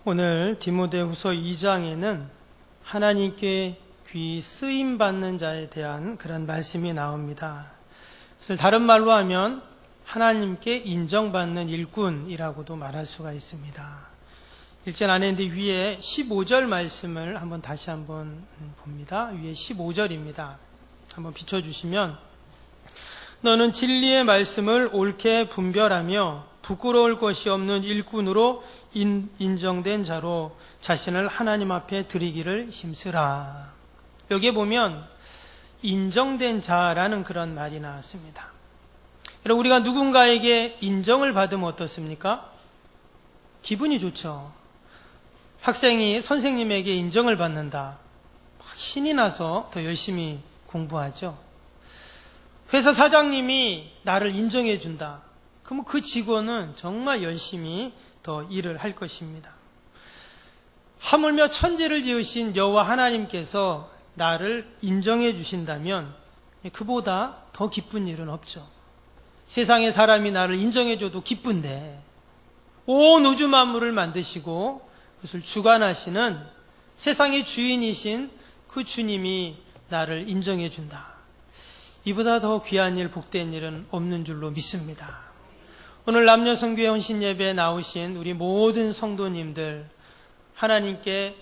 오늘 디모데후서 2장에는 하나님께 귀 쓰임받는 자에 대한 그런 말씀이 나옵니다. 그래서 다른 말로 하면 하나님께 인정받는 일꾼이라고도 말할 수가 있습니다. 1절 안에 있는데 위에 15절 말씀을 다시 한번 봅니다. 위에 15절입니다. 한번 비춰주시면, 너는 진리의 말씀을 옳게 분별하며 부끄러울 것이 없는 일꾼으로 인정된 자로 자신을 하나님 앞에 드리기를 힘쓰라. 여기에 보면 인정된 자라는 그런 말이 나왔습니다. 여러분, 우리가 누군가에게 인정을 받으면 어떻습니까? 기분이 좋죠. 학생이 선생님에게 인정을 받는다. 막 신이 나서 더 열심히 공부하죠. 회사 사장님이 나를 인정해 준다. 그러면 그 직원은 정말 열심히 더 일을 할 것입니다. 하물며 천지를 지으신 여호와 하나님께서 나를 인정해 주신다면 그보다 더 기쁜 일은 없죠. 세상의 사람이 나를 인정해 줘도 기쁜데, 온 우주 만물을 만드시고 그것을 주관하시는 세상의 주인이신 그 주님이 나를 인정해 준다. 이보다 더 귀한 일, 복된 일은 없는 줄로 믿습니다. 오늘 남녀성교회 헌신예배에 나오신 우리 모든 성도님들, 하나님께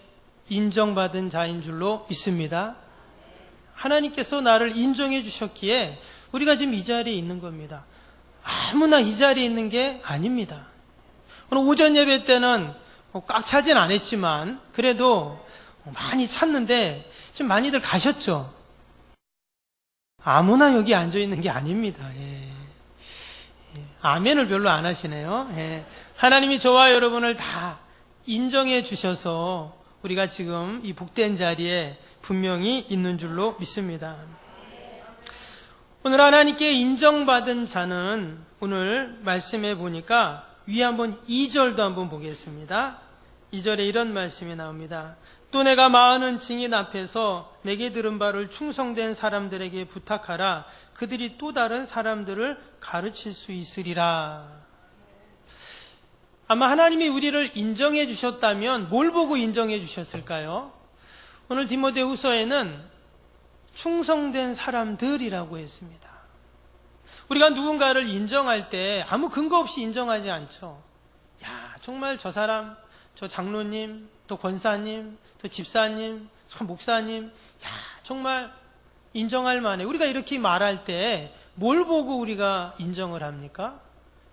인정받은 자인 줄로 믿습니다. 하나님께서 나를 인정해 주셨기에 우리가 지금 이 자리에 있는 겁니다. 아무나 이 자리에 있는 게 아닙니다. 오늘 오전 예배 때는 꽉 차진 않았지만 그래도 많이 찼는데 지금 많이들 가셨죠? 아무나 여기 앉아 있는 게 아닙니다. 아멘을 별로 안 하시네요. 하나님이 저와 여러분을 다 인정해 주셔서 우리가 지금 이 복된 자리에 분명히 있는 줄로 믿습니다. 오늘 하나님께 인정받은 자는 오늘 말씀해 보니까 위에 한번 2절도 한번 보겠습니다. 2절에 이런 말씀이 나옵니다. 또 내가 많은 증인 앞에서 내게 들은 바를 충성된 사람들에게 부탁하라. 그들이 또 다른 사람들을 가르칠 수 있으리라. 아마 하나님이 우리를 인정해 주셨다면 뭘 보고 인정해 주셨을까요? 오늘 디모데후서에는 충성된 사람들이라고 했습니다. 우리가 누군가를 인정할 때 아무 근거 없이 인정하지 않죠. 야, 정말 저 사람, 저 장로님, 또 권사님, 또 집사님, 저 목사님, 야, 정말 인정할 만해. 우리가 이렇게 말할 때 뭘 보고 우리가 인정을 합니까?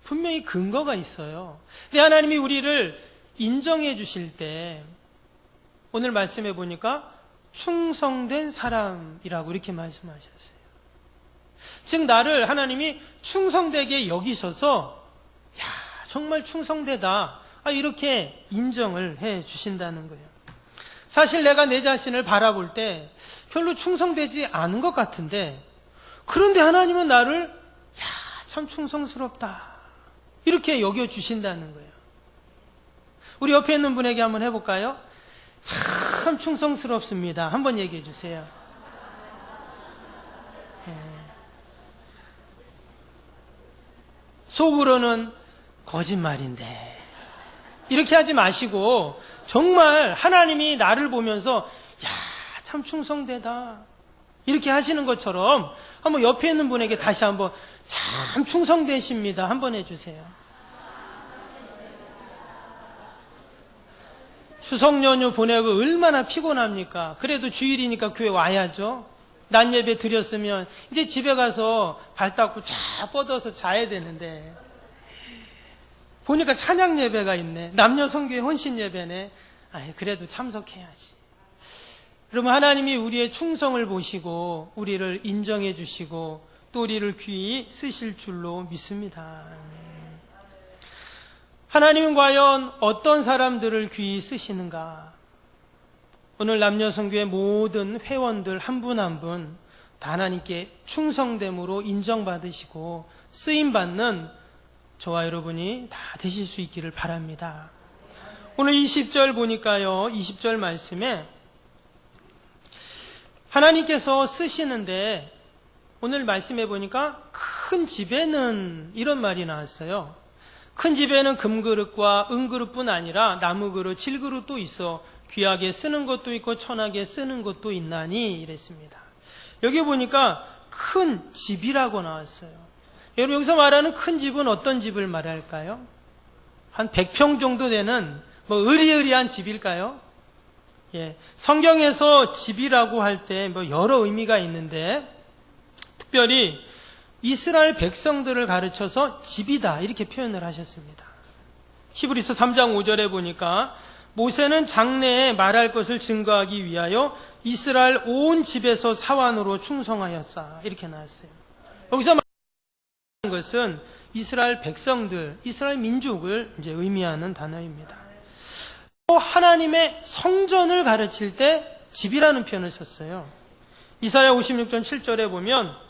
분명히 근거가 있어요. 근데 하나님이 우리를 인정해 주실 때 오늘 말씀해 보니까 충성된 사람이라고 이렇게 말씀하셨어요. 즉 나를 하나님이 충성되게 여기셔서 야, 정말 충성되다. 이렇게 인정을 해 주신다는 거예요. 사실 내가 내 자신을 바라볼 때 별로 충성되지 않은 것 같은데, 그런데 하나님은 나를 야, 참 충성스럽다 이렇게 여겨주신다는 거예요. 우리 옆에 있는 분에게 한번 해볼까요? 참 충성스럽습니다. 한번 얘기해 주세요. 속으로는 거짓말인데 이렇게 하지 마시고 정말 하나님이 나를 보면서 야, 참 충성되다 이렇게 하시는 것처럼 한번 옆에 있는 분에게 다시 한번 참 충성되십니다 한번 해주세요. 추석 연휴 보내고 얼마나 피곤합니까? 그래도 주일이니까 교회 와야죠. 낮 예배 드렸으면 이제 집에 가서 발 닦고 쫙 뻗어서 자야 되는데 보니까 찬양 예배가 있네. 남녀 성교회 헌신 예배네. 그래도 참석해야지. 그러면 하나님이 우리의 충성을 보시고 우리를 인정해 주시고 또 우리를 귀히 쓰실 줄로 믿습니다. 하나님은 과연 어떤 사람들을 귀히 쓰시는가? 오늘 남녀 성교회 모든 회원들 한 분 한 분 다 하나님께 충성됨으로 인정받으시고 쓰임받는 저와 여러분이 다 되실 수 있기를 바랍니다. 오늘 20절 보니까요, 20절 말씀에 하나님께서 쓰시는데 오늘 말씀해 보니까 큰 집에는 이런 말이 나왔어요. 큰 집에는 금그릇과 은그릇뿐 아니라 나무그릇, 질그릇도 있어 귀하게 쓰는 것도 있고 천하게 쓰는 것도 있나니 이랬습니다. 여기 보니까 큰 집이라고 나왔어요. 여러분 여기서 말하는 큰 집은 어떤 집을 말할까요? 한 100평 정도 되는 으리으리한 집일까요? 예, 성경에서 집이라고 할 때 여러 의미가 있는데 특별히 이스라엘 백성들을 가르쳐서 집이다 이렇게 표현을 하셨습니다. 히브리서 3장 5절에 보니까 모세는 장래에 말할 것을 증거하기 위하여 이스라엘 온 집에서 사환으로 충성하였다 이렇게 나왔어요. 여기서 말하는 것은 이스라엘 백성들, 이스라엘 민족을 이제 의미하는 단어입니다. 또 하나님의 성전을 가르칠 때 집이라는 표현을 썼어요. 이사야 56장 7절에 보면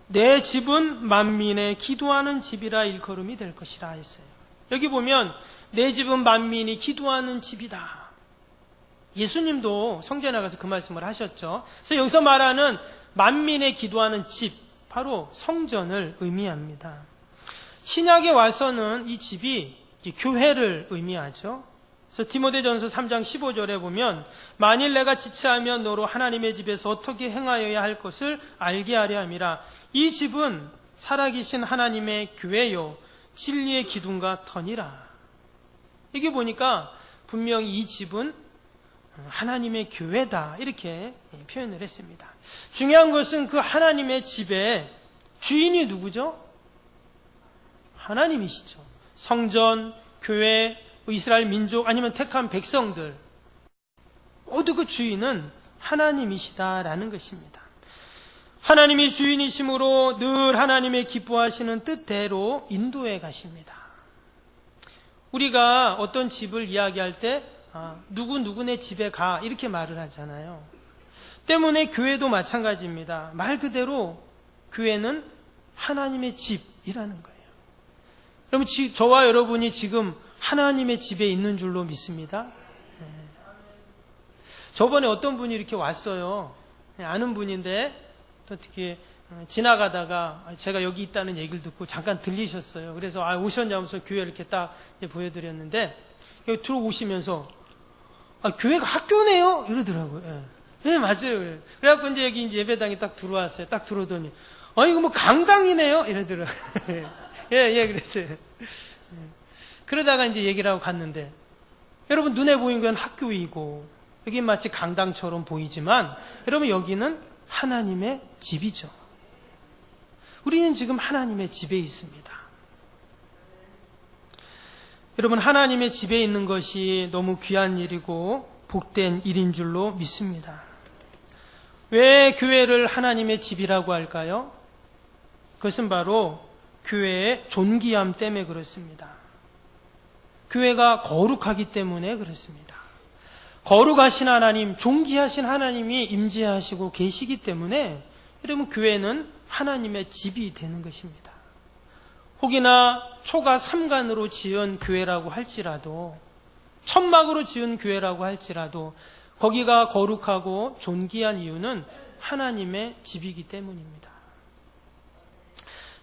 내 집은 만민의 기도하는 집이라 일컬음이 될 것이라 했어요. 여기 보면 내 집은 만민이 기도하는 집이다. 예수님도 성전에 나가서 그 말씀을 하셨죠. 그래서 여기서 말하는 만민의 기도하는 집, 바로 성전을 의미합니다. 신약에 와서는 이 집이 교회를 의미하죠. 그래서 디모데전서 3장 15절에 보면 만일 내가 지체하면 너로 하나님의 집에서 어떻게 행하여야 할 것을 알게 하려 함이라. 이 집은 살아계신 하나님의 교회요 진리의 기둥과 터니라. 이게 보니까 분명히 이 집은 하나님의 교회다 이렇게 표현을 했습니다. 중요한 것은 그 하나님의 집의 주인이 누구죠? 하나님이시죠. 성전, 교회, 이스라엘 민족 아니면 택한 백성들 모두 그 주인은 하나님이시다라는 것입니다. 하나님이 주인이심으로 늘 하나님의 기뻐하시는 뜻대로 인도해 가십니다. 우리가 어떤 집을 이야기할 때 누구네 집에 가 이렇게 말을 하잖아요. 때문에 교회도 마찬가지입니다. 말 그대로 교회는 하나님의 집이라는 거예요. 여러분 저와 여러분이 지금 하나님의 집에 있는 줄로 믿습니다. 저번에 어떤 분이 이렇게 왔어요. 아는 분인데 어떻게 지나가다가 제가 여기 있다는 얘기를 듣고 잠깐 들리셨어요. 그래서 오셨냐면서 교회 이렇게 딱 보여드렸는데 여기 들어오시면서 교회가 학교네요 이러더라고요. 네 맞아요. 그래갖고 이제 여기 이제 예배당에 딱 들어왔어요. 딱 들어오더니 이거 뭐 강당이네요 이러더라고요. 예 그랬어요. 그러다가 이제 얘기를 하고 갔는데 여러분 눈에 보이는 건 학교이고 여기 마치 강당처럼 보이지만 여러분 여기는 하나님의 집이죠. 우리는 지금 하나님의 집에 있습니다. 여러분 하나님의 집에 있는 것이 너무 귀한 일이고 복된 일인 줄로 믿습니다. 왜 교회를 하나님의 집이라고 할까요? 그것은 바로 교회의 존귀함 때문에 그렇습니다. 교회가 거룩하기 때문에 그렇습니다. 거룩하신 하나님, 존귀하신 하나님이 임재하시고 계시기 때문에 여러분 교회는 하나님의 집이 되는 것입니다. 혹이나 초가 3간으로 지은 교회라고 할지라도 천막으로 지은 교회라고 할지라도 거기가 거룩하고 존귀한 이유는 하나님의 집이기 때문입니다.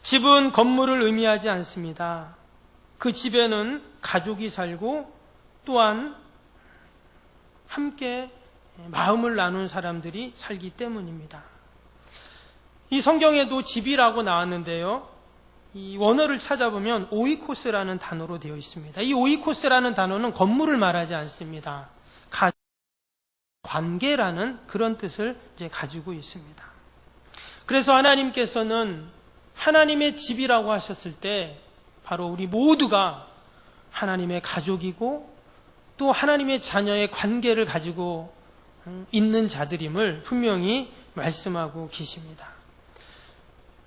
집은 건물을 의미하지 않습니다. 그 집에는 가족이 살고 또한 함께 마음을 나눈 사람들이 살기 때문입니다. 이 성경에도 집이라고 나왔는데요. 이 원어를 찾아보면 오이코스라는 단어로 되어 있습니다. 이 오이코스라는 단어는 건물을 말하지 않습니다. 관계라는 그런 뜻을 이제 가지고 있습니다. 그래서 하나님께서는 하나님의 집이라고 하셨을 때 바로 우리 모두가 하나님의 가족이고 또 하나님의 자녀의 관계를 가지고 있는 자들임을 분명히 말씀하고 계십니다.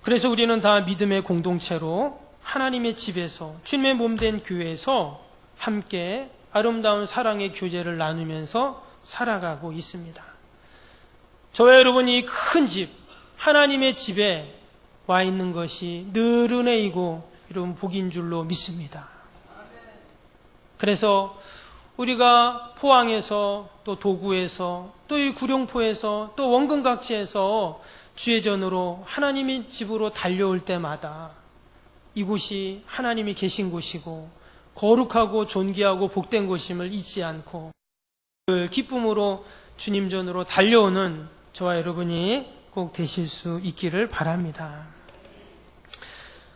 그래서 우리는 다 믿음의 공동체로 하나님의 집에서 주님의 몸된 교회에서 함께 아름다운 사랑의 교제를 나누면서 살아가고 있습니다. 저와 여러분이 큰 집, 하나님의 집에 와 있는 것이 늘 은혜이고 이런 복인 줄로 믿습니다. 그래서 우리가 포항에서 또 도구에서 또 이 구룡포에서 또 원근각지에서 주의 전으로 하나님의 집으로 달려올 때마다 이곳이 하나님이 계신 곳이고 거룩하고 존귀하고 복된 곳임을 잊지 않고 늘 기쁨으로 주님 전으로 달려오는 저와 여러분이 꼭 되실 수 있기를 바랍니다.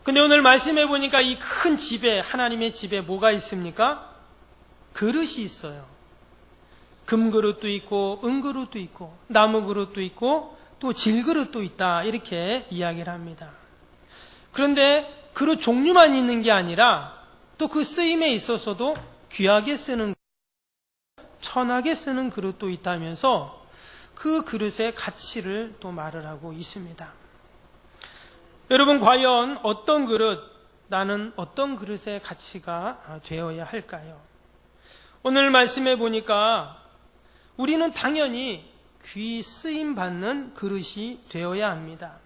근데 오늘 말씀해 보니까 이 큰 집에, 하나님의 집에 뭐가 있습니까? 그릇이 있어요. 금그릇도 있고 은그릇도 있고 나무그릇도 있고 또 질그릇도 있다, 이렇게 이야기를 합니다. 그런데 그릇 종류만 있는 게 아니라 또 그 쓰임에 있어서도 귀하게 쓰는, 천하게 쓰는 그릇도 있다면서 그 그릇의 가치를 또 말을 하고 있습니다. 여러분, 과연 어떤 그릇, 나는 어떤 그릇의 가치가 되어야 할까요? 오늘 말씀해 보니까 우리는 당연히 귀 쓰임 받는 그릇이 되어야 합니다.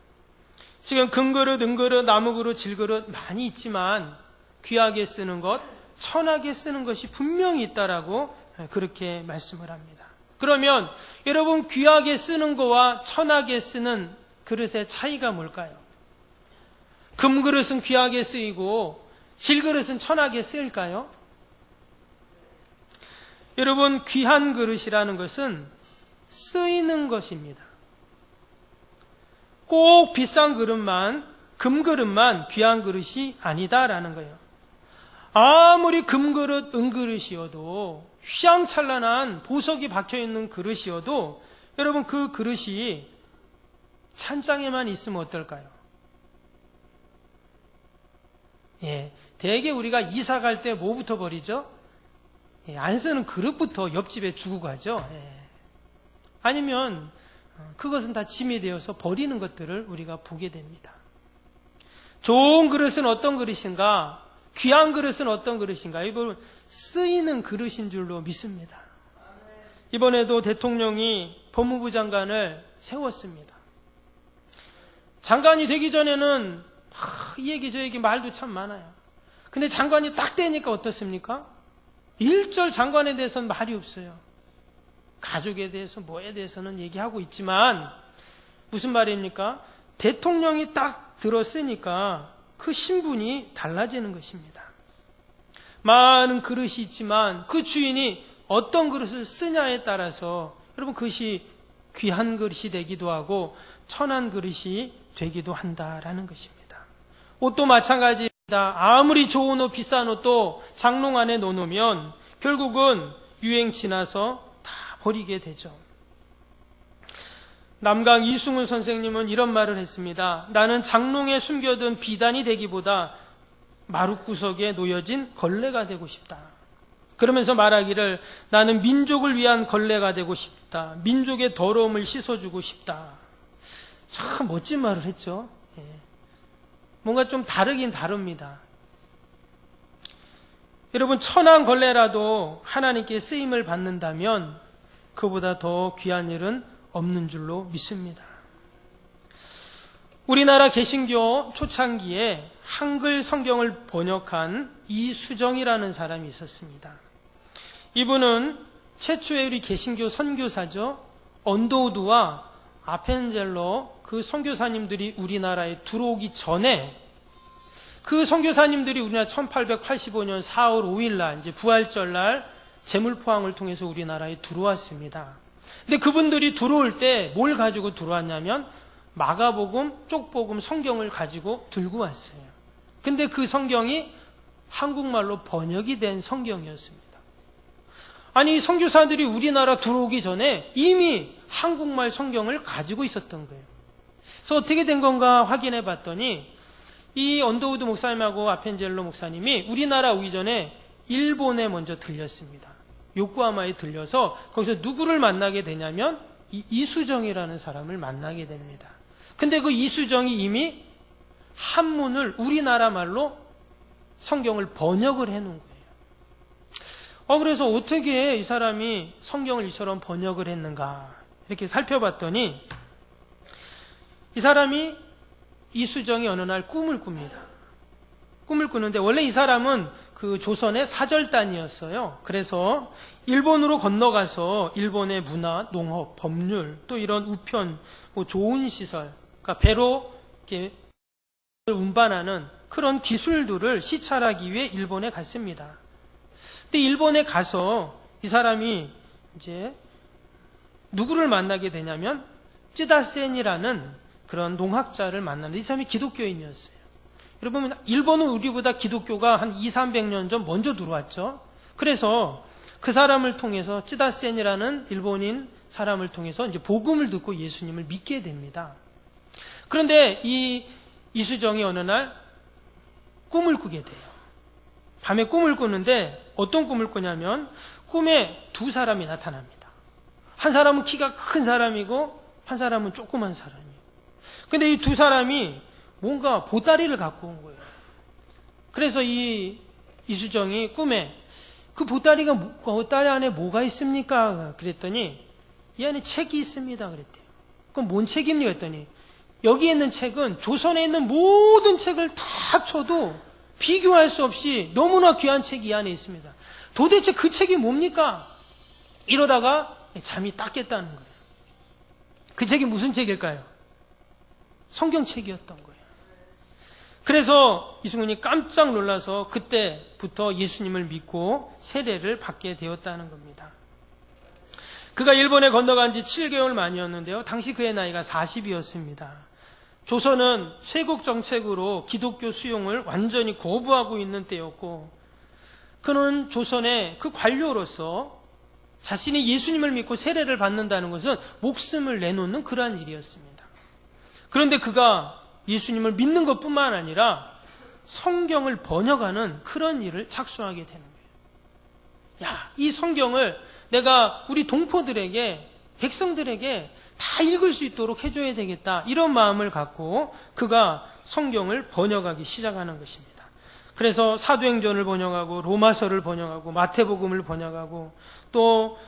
지금 금그릇, 은그릇, 나무그릇, 질그릇 많이 있지만 귀하게 쓰는 것, 천하게 쓰는 것이 분명히 있다라고 그렇게 말씀을 합니다. 그러면 여러분, 귀하게 쓰는 거와 천하게 쓰는 그릇의 차이가 뭘까요? 금그릇은 귀하게 쓰이고 질그릇은 천하게 쓰일까요? 여러분, 귀한 그릇이라는 것은 쓰이는 것입니다. 꼭 비싼 그릇만, 금그릇만 귀한 그릇이 아니다라는 거예요. 아무리 금그릇, 은그릇이어도, 휘황찬란한 보석이 박혀있는 그릇이어도 여러분, 그 그릇이 찬장에만 있으면 어떨까요? 대개 우리가 이사 갈 때 뭐부터 버리죠? 안 쓰는 그릇부터 옆집에 주고 가죠. 아니면 그것은 다 짐이 되어서 버리는 것들을 우리가 보게 됩니다. 좋은 그릇은 어떤 그릇인가? 귀한 그릇은 어떤 그릇인가? 이걸 쓰이는 그릇인 줄로 믿습니다. 이번에도 대통령이 법무부 장관을 세웠습니다. 장관이 되기 전에는 이 얘기 저 얘기 말도 참 많아요. 근데 장관이 딱 되니까 어떻습니까? 일절 장관에 대해서는 말이 없어요. 가족에 대해서 뭐에 대해서는 얘기하고 있지만 무슨 말입니까? 대통령이 딱 들었으니까 그 신분이 달라지는 것입니다. 많은 그릇이 있지만 그 주인이 어떤 그릇을 쓰냐에 따라서 여러분, 그것이 귀한 그릇이 되기도 하고 천한 그릇이 되기도 한다라는 것입니다. 옷도 마찬가지입니다. 아무리 좋은 옷, 비싼 옷도 장롱 안에 넣어놓으면 결국은 유행 지나서 다 버리게 되죠. 남강 이승훈 선생님은 이런 말을 했습니다. 나는 장롱에 숨겨둔 비단이 되기보다 마룻구석에 놓여진 걸레가 되고 싶다. 그러면서 말하기를, 나는 민족을 위한 걸레가 되고 싶다. 민족의 더러움을 씻어주고 싶다. 참 멋진 말을 했죠. 뭔가 좀 다르긴 다릅니다. 여러분, 천한 걸레라도 하나님께 쓰임을 받는다면 그보다 더 귀한 일은 없는 줄로 믿습니다. 우리나라 개신교 초창기에 한글 성경을 번역한 이수정이라는 사람이 있었습니다. 이분은 최초의 우리 개신교 선교사죠. 언더우드와 아펜젤로 그 선교사님들이 우리나라에 들어오기 전에, 그 선교사님들이 우리나라 1885년 4월 5일 날, 이제 부활절날 제물포항을 통해서 우리나라에 들어왔습니다. 근데 그분들이 들어올 때 뭘 가지고 들어왔냐면 마가복음, 쪽복음 성경을 가지고 들고 왔어요. 근데 그 성경이 한국말로 번역이 된 성경이었습니다. 아니, 선교사들이 우리나라 들어오기 전에 이미 한국말 성경을 가지고 있었던 거예요. 그래서 어떻게 된 건가 확인해 봤더니 이 언더우드 목사님하고 아펜젤로 목사님이 우리나라 오기 전에 일본에 먼저 들렸습니다. 요코하마에 들려서 거기서 누구를 만나게 되냐면 이 이수정이라는 사람을 만나게 됩니다. 근데 그 이수정이 이미 한문을 우리나라 말로 성경을 번역을 해놓은 거예요. 그래서 어떻게 이 사람이 성경을 이처럼 번역을 했는가 이렇게 살펴봤더니 이 사람이, 이수정이 어느 날 꿈을 꿉니다. 꿈을 꾸는데 원래 이 사람은 그 조선의 사절단이었어요. 그래서 일본으로 건너가서 일본의 문화, 농업, 법률, 또 이런 우편, 좋은 시설, 그러니까 배로 이렇게 운반하는 그런 기술들을 시찰하기 위해 일본에 갔습니다. 근데 일본에 가서 이 사람이 이제 누구를 만나게 되냐면 쯔다센이라는 그런 농학자를 만났는데 이 사람이 기독교인이었어요. 여러분, 일본은 우리보다 기독교가 한 200~300년 전 먼저 들어왔죠. 그래서 그 사람을 통해서 쯔다센이라는 일본인 사람을 통해서 이제 복음을 듣고 예수님을 믿게 됩니다. 그런데 이 이수정이 어느 날 꿈을 꾸게 돼요. 밤에 꿈을 꾸는데 어떤 꿈을 꾸냐면 꿈에 두 사람이 나타납니다. 한 사람은 키가 큰 사람이고 한 사람은 조그만 사람이에요. 근데 이 두 사람이 뭔가 보따리를 갖고 온 거예요. 그래서 이 이수정이 꿈에 그 보따리 안에 뭐가 있습니까? 그랬더니 이 안에 책이 있습니다. 그랬대요. 그럼 뭔 책입니까? 그랬더니 여기에 있는 책은 조선에 있는 모든 책을 다 합쳐도 비교할 수 없이 너무나 귀한 책이 이 안에 있습니다. 도대체 그 책이 뭡니까? 이러다가 잠이 딱 깼다는 거예요. 그 책이 무슨 책일까요? 성경책이었던 거예요. 그래서 이승훈이 깜짝 놀라서 그때부터 예수님을 믿고 세례를 받게 되었다는 겁니다. 그가 일본에 건너간 지 7개월 만이었는데요. 당시 그의 나이가 40이었습니다. 조선은 쇄국 정책으로 기독교 수용을 완전히 거부하고 있는 때였고 그는 조선의 그 관료로서 자신이 예수님을 믿고 세례를 받는다는 것은 목숨을 내놓는 그러한 일이었습니다. 그런데 그가 예수님을 믿는 것뿐만 아니라 성경을 번역하는 그런 일을 착수하게 되는 거예요. 야, 이 성경을 내가 우리 동포들에게, 백성들에게 다 읽을 수 있도록 해줘야 되겠다. 이런 마음을 갖고 그가 성경을 번역하기 시작하는 것입니다. 그래서 사도행전을 번역하고 로마서를 번역하고 마태복음을 번역하고 또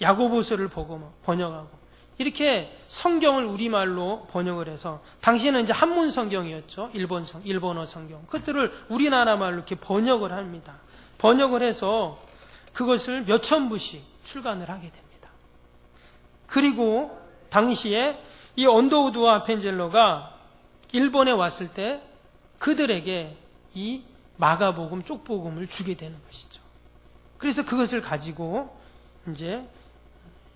야고보서를 번역하고 이렇게 성경을 우리말로 번역을 해서 당시에는 이제 한문 성경이었죠. 일본어 성경. 그것들을 우리나라 말로 이렇게 번역을 합니다. 번역을 해서 그것을 몇천 부씩 출간을 하게 됩니다. 그리고 당시에 이 언더우드와 아펜젤러가 일본에 왔을 때 그들에게 이 마가복음, 쪽복음을 주게 되는 것이죠. 그래서 그것을 가지고 이제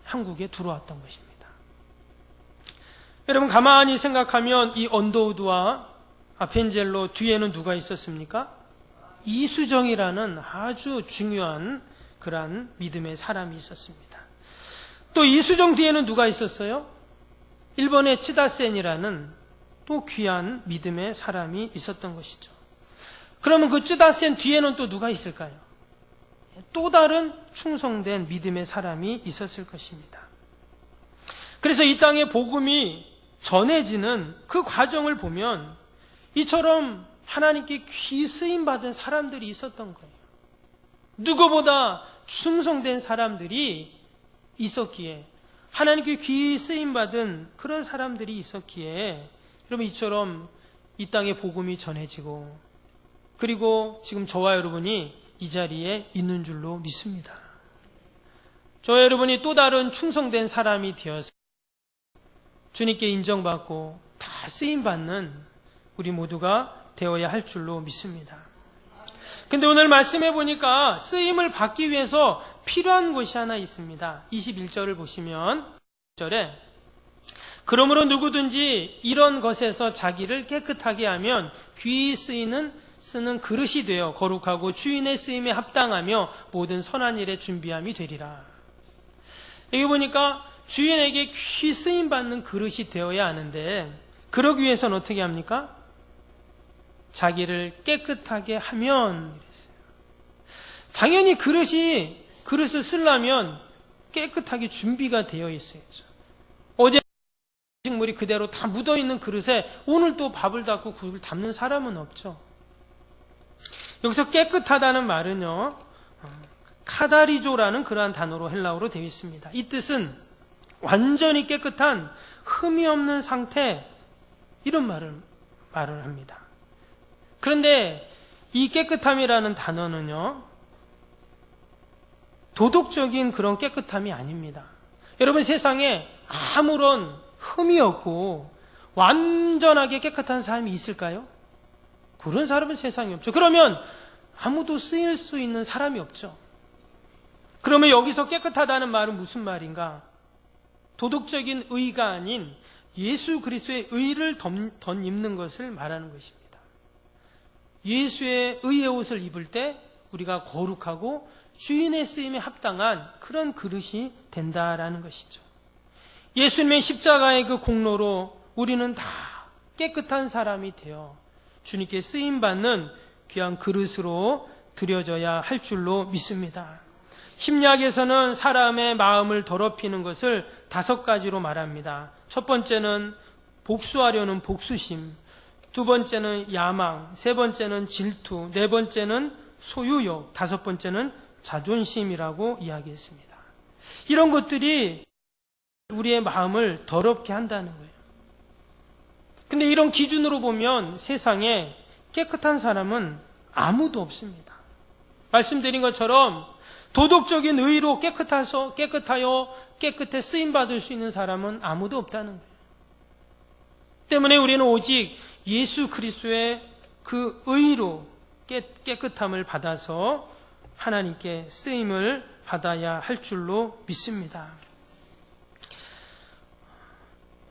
한국에 들어왔던 것입니다. 여러분 가만히 생각하면 이 언더우드와 아펜젤러 뒤에는 누가 있었습니까? 이수정이라는 아주 중요한 그러한 믿음의 사람이 있었습니다. 또 이수정 뒤에는 누가 있었어요? 일본의 쯔다센이라는 또 귀한 믿음의 사람이 있었던 것이죠. 그러면 그 쯔다센 뒤에는 또 누가 있을까요? 또 다른 충성된 믿음의 사람이 있었을 것입니다. 그래서 이 땅에 복음이 전해지는 그 과정을 보면 이처럼 하나님께 귀 쓰임받은 사람들이 있었던 거예요. 누구보다 충성된 사람들이 있었기에 하나님께 귀 쓰임받은 그런 사람들이 있었기에 여러분 이처럼 이 땅에 복음이 전해지고 그리고 지금 저와 여러분이 이 자리에 있는 줄로 믿습니다. 저와 여러분이 또 다른 충성된 사람이 되어서 주님께 인정받고 다 쓰임받는 우리 모두가 되어야 할 줄로 믿습니다. 근데 오늘 말씀해 보니까 쓰임을 받기 위해서 필요한 것이 하나 있습니다. 21절을 보시면 1절에 그러므로 누구든지 이런 것에서 자기를 깨끗하게 하면 귀히 쓰는 그릇이 되어 거룩하고 주인의 쓰임에 합당하며 모든 선한 일에 준비함이 되리라. 여기 보니까 주인에게 귀히 쓰임받는 그릇이 되어야 하는데 그러기 위해서는 어떻게 합니까? 자기를 깨끗하게 하면 이랬어요. 당연히 그릇을 쓰려면 깨끗하게 준비가 되어 있어야죠. 어제 음식물이 그대로 다 묻어있는 그릇에 오늘 또 밥을 담고 국을 담는 사람은 없죠. 여기서 깨끗하다는 말은요, 카다리조라는 그러한 단어로 헬라어로 되어 있습니다. 이 뜻은 완전히 깨끗한 흠이 없는 상태 이런 말을 합니다. 그런데 이 깨끗함이라는 단어는요 도덕적인 그런 깨끗함이 아닙니다. 여러분 세상에 아무런 흠이 없고 완전하게 깨끗한 사람이 있을까요? 그런 사람은 세상에 없죠. 그러면 아무도 쓰일 수 있는 사람이 없죠. 그러면 여기서 깨끗하다는 말은 무슨 말인가? 도덕적인 의가 아닌 예수 그리스도의 의를 덧입는 것을 말하는 것입니다. 예수의 의의 옷을 입을 때 우리가 거룩하고 주인의 쓰임에 합당한 그런 그릇이 된다라는 것이죠. 예수님의 십자가의 그 공로로 우리는 다 깨끗한 사람이 되어 주님께 쓰임받는 귀한 그릇으로 드려져야 할 줄로 믿습니다. 심리학에서는 사람의 마음을 더럽히는 것을 5가지로 말합니다. 첫 번째는 복수하려는 복수심, 두 번째는 야망, 세 번째는 질투, 네 번째는 소유욕, 5번째는 자존심이라고 이야기했습니다. 이런 것들이 우리의 마음을 더럽게 한다는 거예요. 근데 이런 기준으로 보면 세상에 깨끗한 사람은 아무도 없습니다. 말씀드린 것처럼 도덕적인 의로 깨끗하여 깨끗해 쓰임받을 수 있는 사람은 아무도 없다는 거예요. 때문에 우리는 오직 예수 그리스도의 그 의로 깨끗함을 받아서 하나님께 쓰임을 받아야 할 줄로 믿습니다.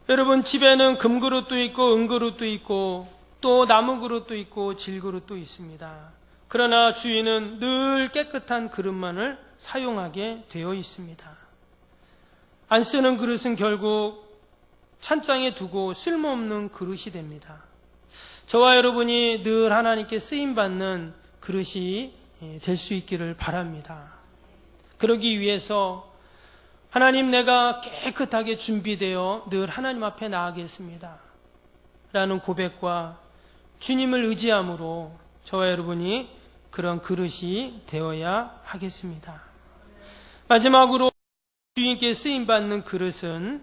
여러분, 집에는 금그릇도 있고 은그릇도 있고 또 나무그릇도 있고 질그릇도 있습니다. 그러나 주인은 늘 깨끗한 그릇만을 사용하게 되어 있습니다. 안 쓰는 그릇은 결국 찬장에 두고 쓸모없는 그릇이 됩니다. 저와 여러분이 늘 하나님께 쓰임받는 그릇이 될 수 있기를 바랍니다. 그러기 위해서 하나님, 내가 깨끗하게 준비되어 늘 하나님 앞에 나아가겠습니다 라는 고백과 주님을 의지함으로 저와 여러분이 그런 그릇이 되어야 하겠습니다. 마지막으로 주인께 쓰임받는 그릇은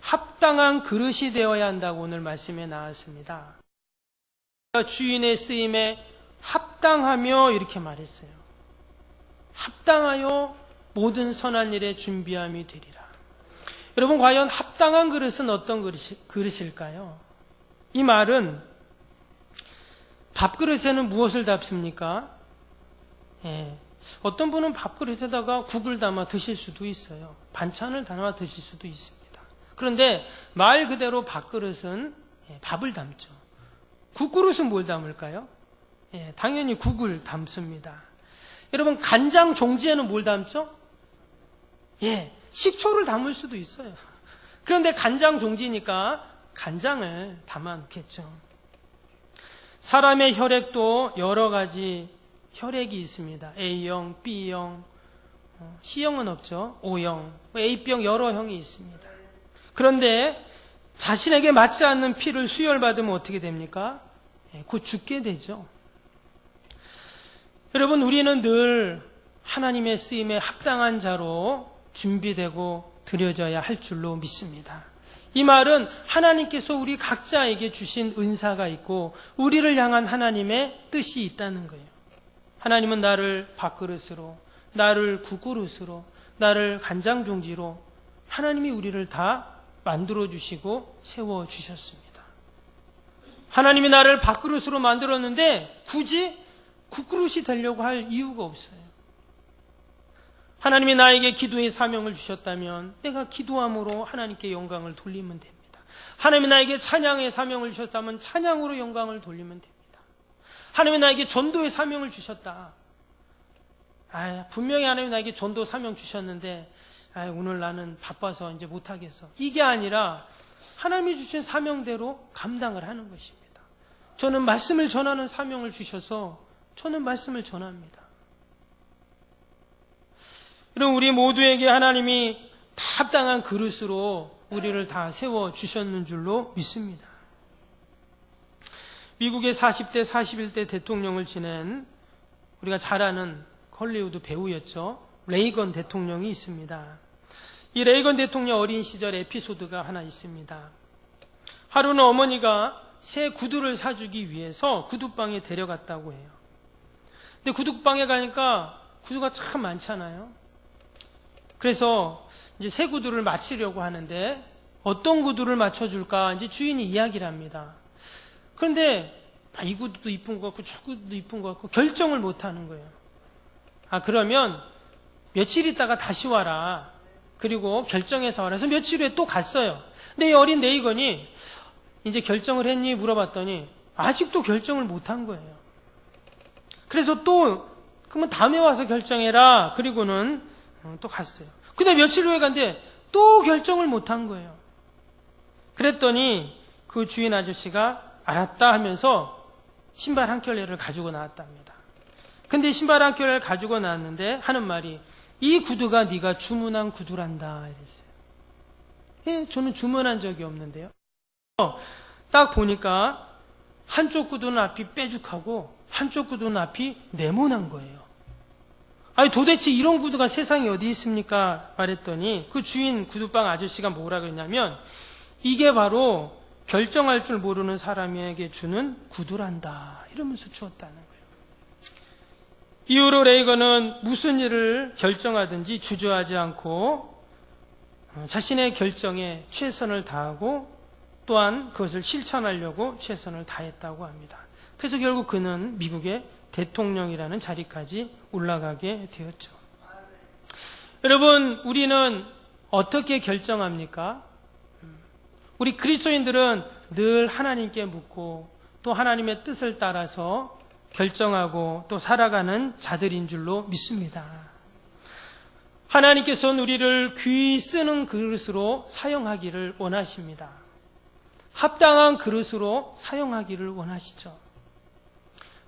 합당한 그릇이 되어야 한다고 오늘 말씀에 나왔습니다. 주인의 쓰임에 합당하며 이렇게 말했어요. 합당하여 모든 선한 일에 준비함이 되리라. 여러분, 과연 합당한 그릇은 어떤 그릇일까요? 이 말은 밥그릇에는 무엇을 담습니까? 어떤 분은 밥그릇에다가 국을 담아 드실 수도 있어요. 반찬을 담아 드실 수도 있습니다. 그런데 말 그대로 밥그릇은 밥을 담죠. 국그릇은 뭘 담을까요? 당연히 국을 담습니다. 여러분, 간장 종지에는 뭘 담죠? 식초를 담을 수도 있어요. 그런데 간장 종지니까 간장을 담아 놓겠죠. 사람의 혈액도 여러 가지 혈액이 있습니다. A형, B형, C형은 없죠. O형, A병 여러 형이 있습니다. 그런데 자신에게 맞지 않는 피를 수혈받으면 어떻게 됩니까? 곧 죽게 되죠. 여러분, 우리는 늘 하나님의 쓰임에 합당한 자로 준비되고 드려져야 할 줄로 믿습니다. 이 말은 하나님께서 우리 각자에게 주신 은사가 있고 우리를 향한 하나님의 뜻이 있다는 거예요. 하나님은 나를 밥그릇으로, 나를 국그릇으로, 나를 간장종지로 하나님이 우리를 다 만들어주시고 세워주셨습니다. 하나님이 나를 밥그릇으로 만들었는데 굳이 국그릇이 되려고 할 이유가 없어요. 하나님이 나에게 기도의 사명을 주셨다면 내가 기도함으로 하나님께 영광을 돌리면 됩니다. 하나님이 나에게 찬양의 사명을 주셨다면 찬양으로 영광을 돌리면 됩니다. 하나님이 나에게 전도의 사명을 주셨다. 분명히 하나님이 나에게 전도 사명 주셨는데 오늘 나는 바빠서 이제 못하겠어. 이게 아니라 하나님이 주신 사명대로 감당을 하는 것입니다. 저는 말씀을 전하는 사명을 주셔서 저는 말씀을 전합니다. 그럼 우리 모두에게 하나님이 다 합당한 그릇으로 우리를 다 세워주셨는 줄로 믿습니다. 미국의 40대, 41대 대통령을 지낸 우리가 잘 아는 헐리우드 배우였죠. 레이건 대통령이 있습니다. 이 레이건 대통령 어린 시절 에피소드가 하나 있습니다. 하루는 어머니가 새 구두를 사주기 위해서 구두방에 데려갔다고 해요. 근데 구두방에 가니까 구두가 참 많잖아요. 그래서 이제 새 구두를 맞추려고 하는데 어떤 구두를 맞춰줄까 이제 주인이 이야기를 합니다. 그런데 이 구두도 이쁜 것 같고 저 구두도 이쁜 것 같고 결정을 못 하는 거예요. 그러면 며칠 있다가 다시 와라. 그리고 결정해서 와라. 그래서 며칠 후에 또 갔어요. 근데 이 어린 네이건이 이제 결정을 했니? 물어봤더니 아직도 결정을 못 한 거예요. 그래서 또 그러면 다음에 와서 결정해라. 그리고는 또 갔어요. 근데 며칠 후에 갔는데 또 결정을 못 한 거예요. 그랬더니 그 주인 아저씨가 알았다 하면서 신발 한 켤레를 가지고 나왔답니다. 근데 신발 한 켤레를 가지고 나왔는데 하는 말이 이 구두가 네가 주문한 구두란다 이랬어요. 예, 저는 주문한 적이 없는데요. 딱 보니까 한쪽 구두는 앞이 빼죽하고 한쪽 구두는 앞이 네모난 거예요. 아니 도대체 이런 구두가 세상에 어디 있습니까? 말했더니 그 주인 구두방 아저씨가 뭐라고 했냐면 이게 바로 결정할 줄 모르는 사람에게 주는 구두란다 이러면서 주었다는 거예요. 이후로 레이건은 무슨 일을 결정하든지 주저하지 않고 자신의 결정에 최선을 다하고 또한 그것을 실천하려고 최선을 다했다고 합니다. 그래서 결국 그는 미국의 대통령이라는 자리까지 올라가게 되었죠. 여러분, 우리는 어떻게 결정합니까? 우리 그리스도인들은 늘 하나님께 묻고 또 하나님의 뜻을 따라서 결정하고 또 살아가는 자들인 줄로 믿습니다. 하나님께서는 우리를 귀히 쓰는 그릇으로 사용하기를 원하십니다. 합당한 그릇으로 사용하기를 원하시죠.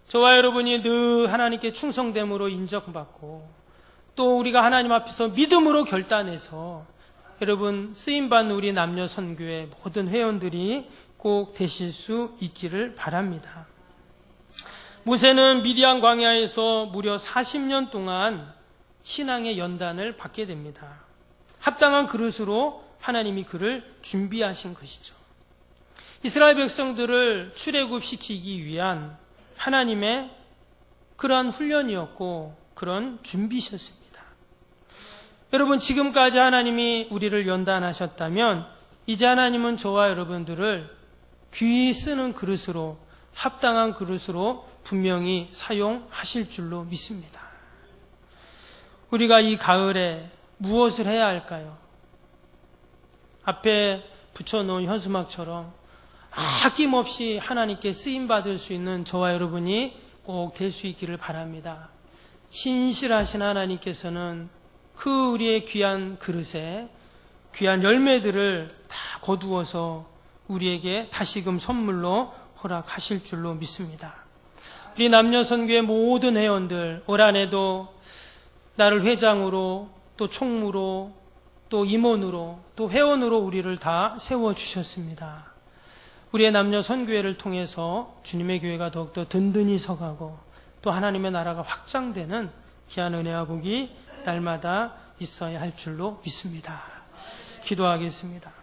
저와 여러분이 늘 하나님께 충성됨으로 인정받고 또 우리가 하나님 앞에서 믿음으로 결단해서 여러분 쓰임받는 우리 남녀 선교회 모든 회원들이 꼭 되실 수 있기를 바랍니다. 모세는 미디안 광야에서 무려 40년 동안 신앙의 연단을 받게 됩니다. 합당한 그릇으로 하나님이 그를 준비하신 것이죠. 이스라엘 백성들을 출애굽시키기 위한 하나님의 그러한 훈련이었고 그런 준비셨습니다. 여러분, 지금까지 하나님이 우리를 연단하셨다면 이제 하나님은 저와 여러분들을 귀히 쓰는 그릇으로 합당한 그릇으로 분명히 사용하실 줄로 믿습니다. 우리가 이 가을에 무엇을 해야 할까요? 앞에 붙여놓은 현수막처럼 아낌없이 하나님께 쓰임받을 수 있는 저와 여러분이 꼭 될 수 있기를 바랍니다. 신실하신 하나님께서는 그 우리의 귀한 그릇에 귀한 열매들을 다 거두어서 우리에게 다시금 선물로 허락하실 줄로 믿습니다. 우리 남녀선교의 모든 회원들 올 한해도 나를 회장으로 또 총무로 또 임원으로 또 회원으로 우리를 다 세워주셨습니다. 우리의 남녀선교회를 통해서 주님의 교회가 더욱더 든든히 서가고 또 하나님의 나라가 확장되는 귀한 은혜와 복이 날마다 있어야 할 줄로 믿습니다. 기도하겠습니다.